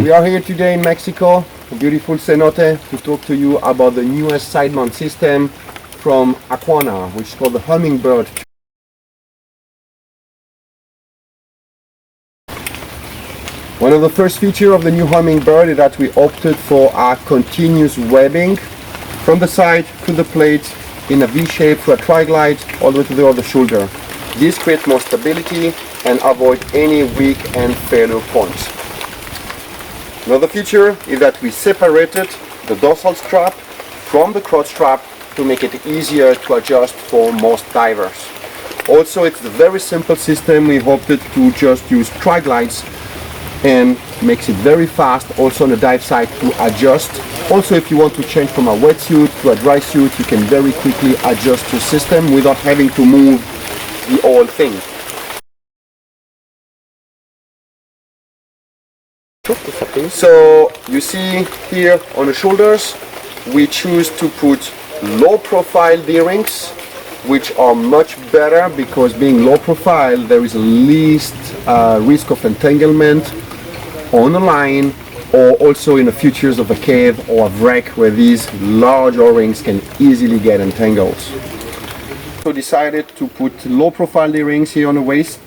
We are here today in Mexico, a beautiful cenote, to talk to you about the newest side mount system from AKUANA, which is called the Hummingbird. One of the first features of the new Hummingbird is that we opted for our continuous webbing from the side to the plate in a V shape for a tri-glide all the way to the other shoulder. This creates more stability and avoid any weak and failure points. Another feature is that we separated the dorsal strap from the crotch strap to make it easier to adjust for most divers. Also, it's a very simple system. We opted to just use tri-glides and makes it very fast also on the dive side to adjust. Also, if you want to change from a wetsuit to a dry suit, you can very quickly adjust your system without having to move the whole thing. So you see here on the shoulders we choose to put low profile D-rings, which are much better because being low profile there is least risk of entanglement on the line, or also in the features of a cave or a wreck where these large O-rings can easily get entangled. So decided to put low profile D-rings here on the waist,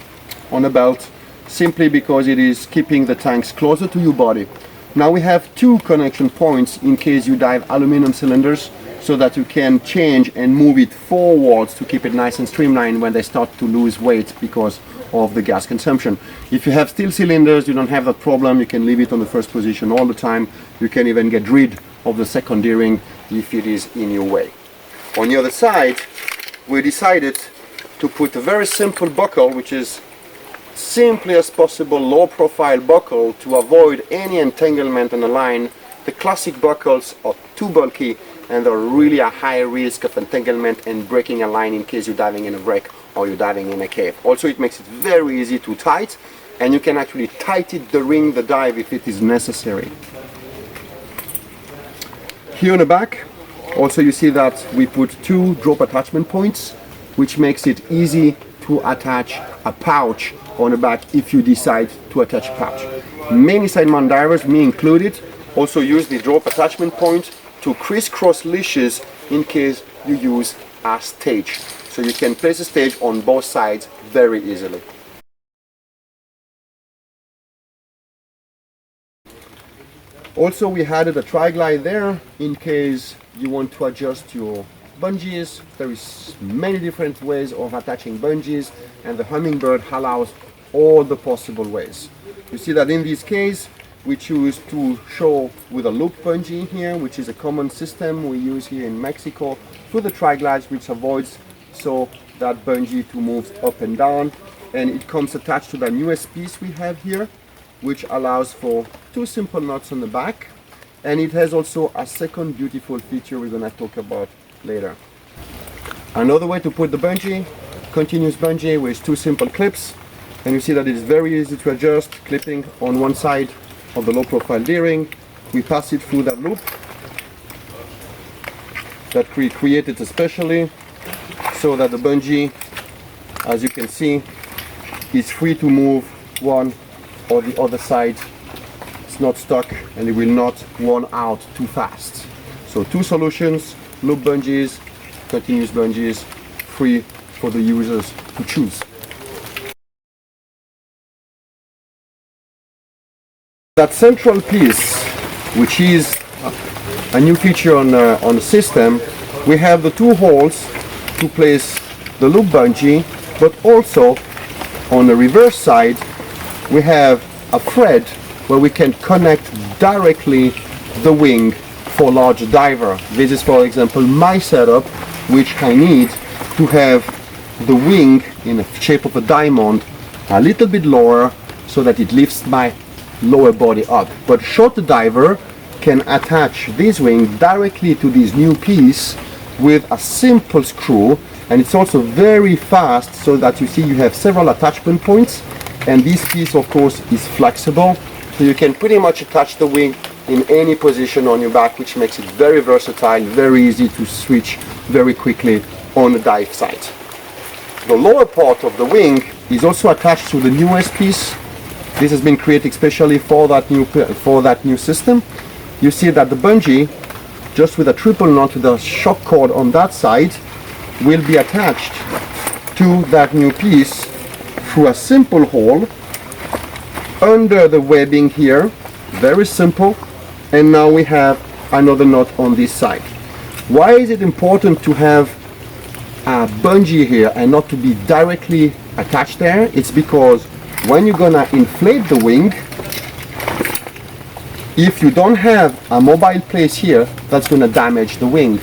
on the belt, simply because it is keeping the tanks closer to your body. Now we have two connection points in case you dive aluminum cylinders, so that you can change and move it forwards to keep it nice and streamlined when they start to lose weight because of the gas consumption. If you have steel cylinders, you don't have that problem. You can leave it on the first position all the time. You can even get rid of the second D-ring if it is in your way. On the other side, we decided to put a very simple buckle, which is simply as possible low profile buckle to avoid any entanglement on the line. The classic buckles are too bulky and they're really a high risk of entanglement and breaking a line in case you're diving in a wreck or you're diving in a cave. Also, it makes it very easy to tight, and you can actually tighten the ring the dive if it is necessary. Here on the back also you see that we put two drop attachment points, which makes it easy to attach a pouch on the back if you decide to attach a pouch. Many side mount divers, me included, also use the drop attachment point to crisscross leashes in case you use a stage. So you can place a stage on both sides very easily. Also, we added a tri-glide there in case you want to adjust your bungees. There is many different ways of attaching bungees, and the Hummingbird allows all the possible ways. You see that in this case we choose to show with a loop bungee here, which is a common system we use here in Mexico for the tri-glides, which avoids so that bungee to move up and down, and it comes attached to the newest piece we have here, which allows for two simple knots on the back, and it has also a second beautiful feature we're going to talk about later. Another way to put the bungee, continuous bungee with two simple clips, and you see that it is very easy to adjust, clipping on one side of the low profile D-ring. We pass it through that loop that we created especially so that the bungee, as you can see, is free to move one or the other side. It's not stuck and it will not run out too fast. So two solutions: loop bungees, continuous bungees, free for the users to choose. That central piece, which is a new feature on the system, we have the two holes to place the loop bungee, but also on the reverse side we have a thread where we can connect directly the wing for large diver. This is, for example, my setup, which I need to have the wing in the shape of a diamond a little bit lower so that it lifts my lower body up. But shorter diver can attach this wing directly to this new piece with a simple screw, and it's also very fast, so that you see you have several attachment points, and this piece of course is flexible, so you can pretty much attach the wing in any position on your back, which makes it very versatile, very easy to switch very quickly on the dive site. The lower part of the wing is also attached to the newest piece This has been created especially for that new system. You see that the bungee, just with a triple knot with a shock cord on that side, will be attached to that new piece through a simple hole under the webbing here. Very simple. And now we have another knot on this side. Why is it important to have a bungee here and not to be directly attached there? It's because when you're gonna inflate the wing, if you don't have a mobile place here, that's gonna damage the wing.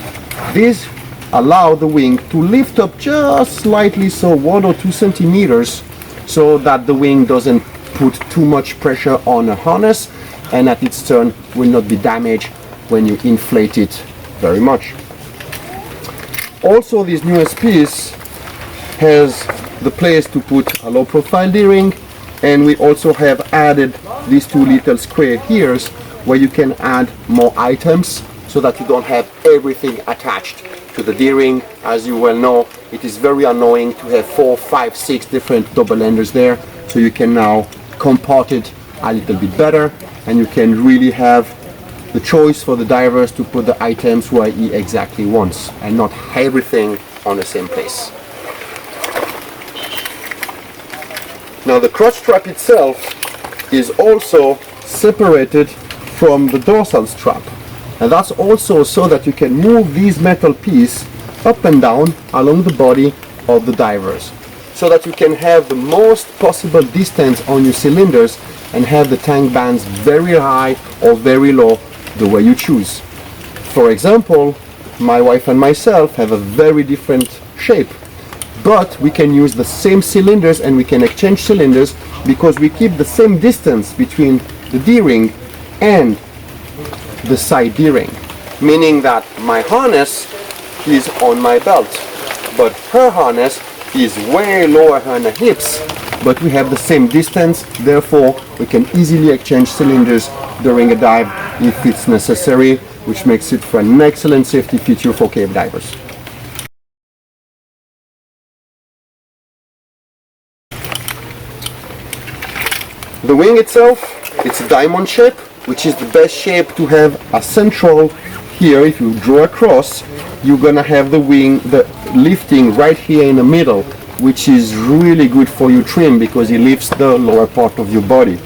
This allows the wing to lift up just slightly, so 1 or 2 centimeters, so that the wing doesn't put too much pressure on a harness and at its turn will not be damaged when you inflate it very much. Also, this newest piece has the place to put a low profile D-ring, and we also have added these 2 little square here's where you can add more items so that you don't have everything attached to the D-ring. As you well know, it is very annoying to have 4, 5, 6 different double enders there, so you can now compart it a little bit better, and you can really have the choice for the divers to put the items where he exactly wants and not everything on the same place. Now the crotch strap itself is also separated from the dorsal strap, and that's also so that you can move these metal piece up and down along the body of the divers, so that you can have the most possible distance on your cylinders and have the tank bands very high or very low, the way you choose. For example, my wife and myself have a very different shape, but we can use the same cylinders and we can exchange cylinders because we keep the same distance between the D-ring and the side D-ring, meaning that my harness is on my belt, but her harness is way lower on the hips, but we have the same distance, therefore we can easily exchange cylinders during a dive if it's necessary, which makes it for an excellent safety feature for cave divers. The wing itself, it's a diamond shape, which is the best shape to have a central here. If you draw across, you're gonna have the wing, the lifting right here in the middle, which is really good for your trim because it lifts the lower part of your body.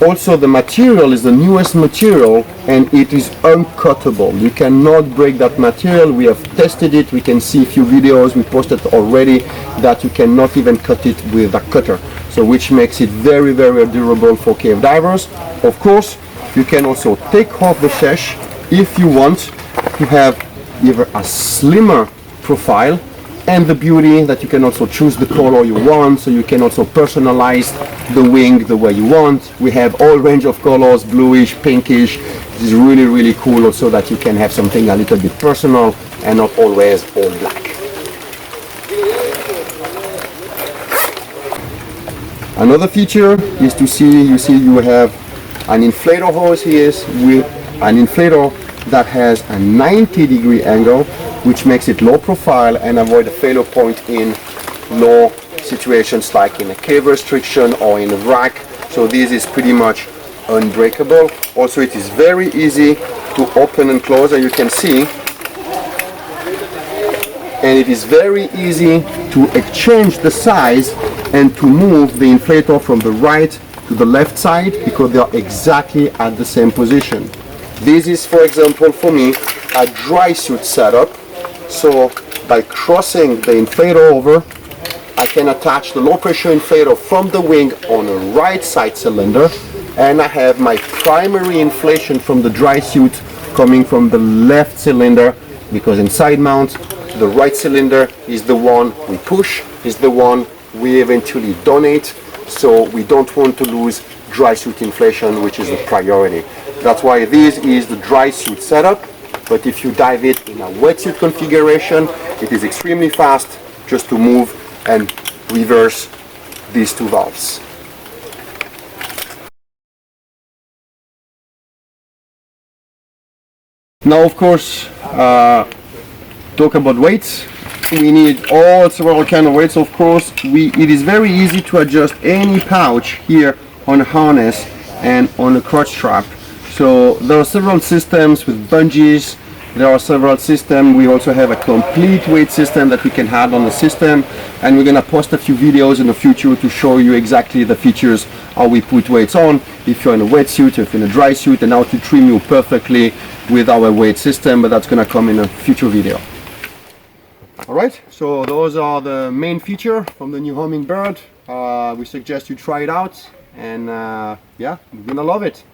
Also, the material is the newest material and it is uncuttable. You cannot break that material. We have tested it. We can see a few videos we posted already that you cannot even cut it with a cutter. So which makes it very, very durable for cave divers. Of course, you can also take off the sash if you want to have either a slimmer profile, and the beauty that you can also choose the color you want, so you can also personalize the wing the way you want. We have all range of colors, bluish, pinkish. This is really, really cool also that you can have something a little bit personal and not always all black. Another feature is to see, you have an inflator hose here with an inflator that has a 90-degree angle, which makes it low profile and avoid a failure point in low situations like in a cave restriction or in a rack. So this is pretty much unbreakable. Also, it is very easy to open and close, as you can see, and it is very easy to exchange the size and to move the inflator from the right to the left side because they are exactly at the same position. This is, for example, for me, a dry suit setup. So by crossing the inflator over, I can attach the low pressure inflator from the wing on the right side cylinder, and I have my primary inflation from the dry suit coming from the left cylinder, because in side mount, the right cylinder is the one we push, is the one we eventually donate, so we don't want to lose dry suit inflation, which is the priority. That's why this is the dry suit setup, but if you dive it in a wetsuit configuration, it is extremely fast just to move and reverse these two valves. Now, of course, talk about weights. We need all several kind of weights. Of course, it is very easy to adjust any pouch here on a harness and on a crotch strap. So there are several systems with bungees. There are several systems. We also have a complete weight system that we can add on the system, and we're gonna post a few videos in the future to show you exactly the features, how we put weights on, if you're in a wetsuit, if you're in a dry suit, and how to trim you perfectly with our weight system, but that's gonna come in a future video. All right, so those are the main features from the new Hummingbird. We suggest you try it out, and yeah, you're gonna love it.